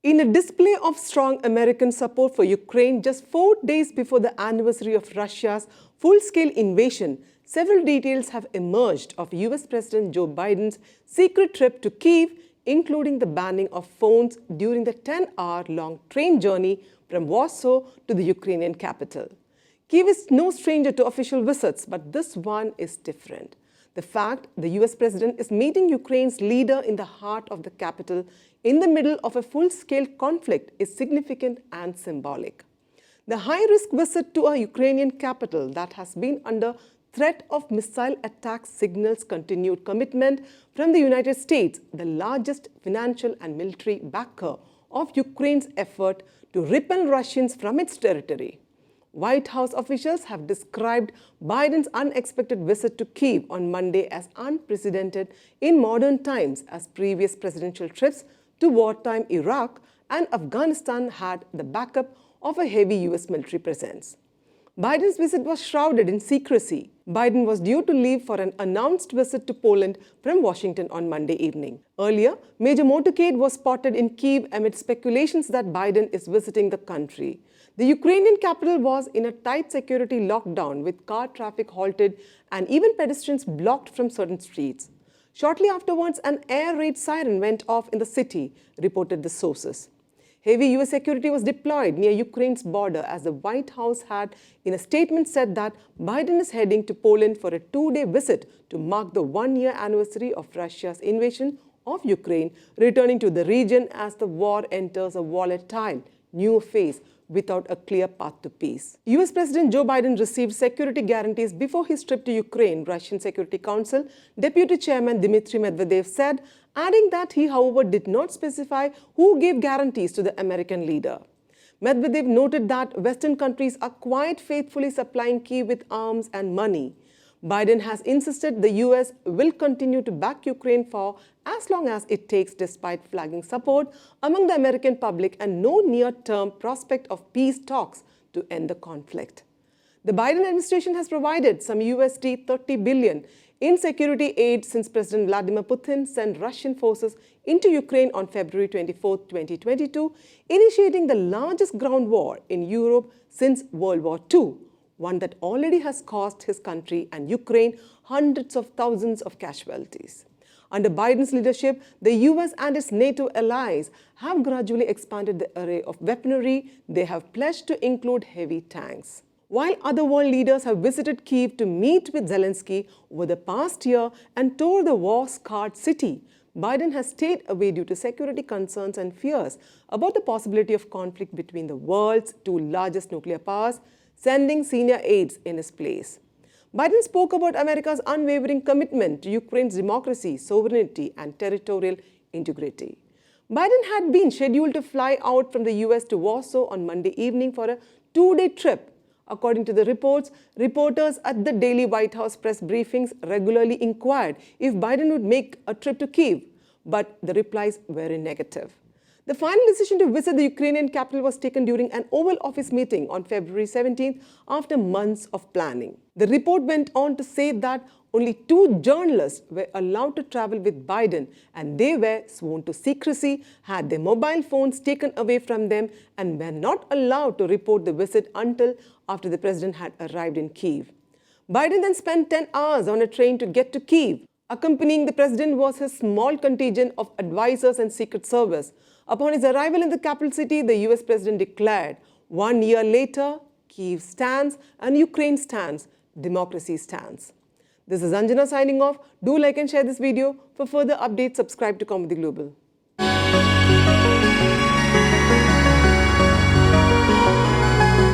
In a display of strong American support for Ukraine just 4 days before the anniversary of Russia's full-scale invasion, several details have emerged of US President Joe Biden's secret trip to Kyiv, including the banning of phones during the 10-hour-long train journey from Warsaw to the Ukrainian capital. Kyiv is no stranger to official visits, but this one is different. The fact the US president is meeting Ukraine's leader in the heart of the capital in the middle of a full-scale conflict is significant and symbolic. The high-risk visit to a Ukrainian capital that has been under threat of missile attacks signals continued commitment from the United States, the largest financial and military backer of Ukraine's effort to repel Russians from its territory. White House officials have described Biden's unexpected visit to Kyiv on Monday as unprecedented in modern times, as previous presidential trips to wartime Iraq and Afghanistan had the backup of a heavy US military presence. Biden's visit was shrouded in secrecy. Biden was due to leave for an announced visit to Poland from Washington on Monday evening. Earlier, major motorcade was spotted in Kyiv amid speculations that Biden is visiting the country. The Ukrainian capital was in a tight security lockdown with car traffic halted and even pedestrians blocked from certain streets. Shortly afterwards, an air raid siren went off in the city, reported the sources. Heavy US security was deployed near Ukraine's border as the White House had, in a statement, said that Biden is heading to Poland for a 2-day visit to mark the 1-year anniversary of Russia's invasion of Ukraine, returning to the region as the war enters a volatile new phase without a clear path to peace. US President Joe Biden received security guarantees before his trip to Ukraine, Russian Security Council Deputy Chairman Dmitry Medvedev said, adding that he, however, did not specify who gave guarantees to the American leader. Medvedev noted that Western countries are quite faithfully supplying Kyiv with arms and money. Biden has insisted the US will continue to back Ukraine for as long as it takes, despite flagging support among the American public and no near-term prospect of peace talks to end the conflict. The Biden administration has provided some USD 30 billion in security aid since President Vladimir Putin sent Russian forces into Ukraine on February 24, 2022, initiating the largest ground war in Europe since World War II. One that already has cost his country and Ukraine hundreds of thousands of casualties. Under Biden's leadership, the US and its NATO allies have gradually expanded the array of weaponry they have pledged to include heavy tanks. While other world leaders have visited Kyiv to meet with Zelensky over the past year and tour the war-scarred city, Biden has stayed away due to security concerns and fears about the possibility of conflict between the world's two largest nuclear powers, sending senior aides in his place. Biden spoke about America's unwavering commitment to Ukraine's democracy, sovereignty, and territorial integrity. Biden had been scheduled to fly out from the US to Warsaw on Monday evening for a 2-day trip. According to the reports, reporters at the daily White House press briefings regularly inquired if Biden would make a trip to Kyiv, but the replies were negative. The final decision to visit the Ukrainian capital was taken during an Oval Office meeting on February 17th after months of planning. The report went on to say that only 2 journalists were allowed to travel with Biden, and they were sworn to secrecy, had their mobile phones taken away from them, and were not allowed to report the visit until after the president had arrived in Kyiv. Biden then spent 10 hours on a train to get to Kyiv. Accompanying the president was his small contingent of advisors and Secret Service. Upon his arrival in the capital city, the US president declared, 1 year later, Kyiv stands and Ukraine stands, democracy stands. This is Anjana signing off. Do like and share this video. For further updates, subscribe to Kaumudy Global.